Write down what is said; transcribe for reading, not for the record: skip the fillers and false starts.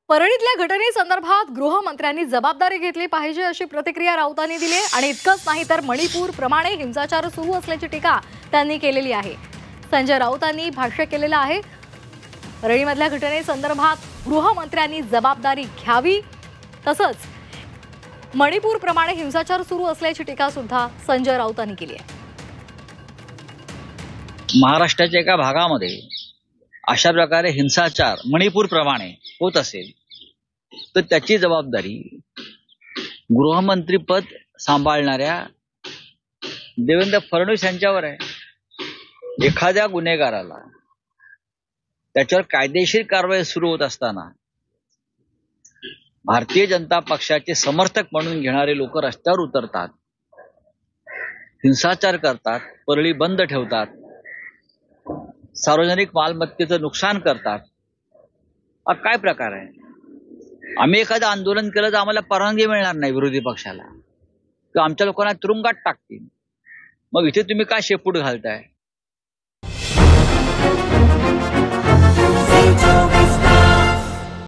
परळीतल्या घटनेसंदर्भात गृहमंत्र्यांनी जबाबदारी घेतली पाहिजे अशी प्रतिक्रिया राऊतांनी दिली आणि इतकंच नाही तर मणिपूर प्रमाणे हिंसाचार सुरू असल्याची टीका त्यांनी केलेली आहे। संजय राऊतांनी भाष्य केलेलं आहे। परळीमधल्या घटनेसंदर्भात गृहमंत्र्यांनी जबाबदारी घ्यावी, तसंच मणिपूर प्रमाणे हिंसाचार सुरू असल्याची टीका सुद्धा संजय राऊतांनी केली आहे। महाराष्ट्राच्या एका भागामध्ये अशा प्रकारे हिंसाचार मणिपूर प्रमाणे होत असेल तर त्याची जबाबदारी गृहमंत्रीपद सांभाळणाऱ्या देवेंद्र फडणवीस यांच्यावर आहे। एखाद्या गुन्हेगाराला त्याच्यावर कायदेशीर कारवाई सुरू होत असताना भारतीय जनता पक्षाचे समर्थक म्हणून घेणारे लोक रस्त्यावर उतरतात, हिंसाचार करतात, परळी बंद ठेवतात, सार्वजनिक मालमत्तेचं नुकसान करतात। हा काय प्रकार आहे? आम्ही एखादं आंदोलन केलं तर आम्हाला परवानगी मिळणार नाही विरोधी पक्षाला, तर आमच्या लोकांना तुरुंगात टाकतील। मग इथे तुम्ही काय शेपूट घालताय?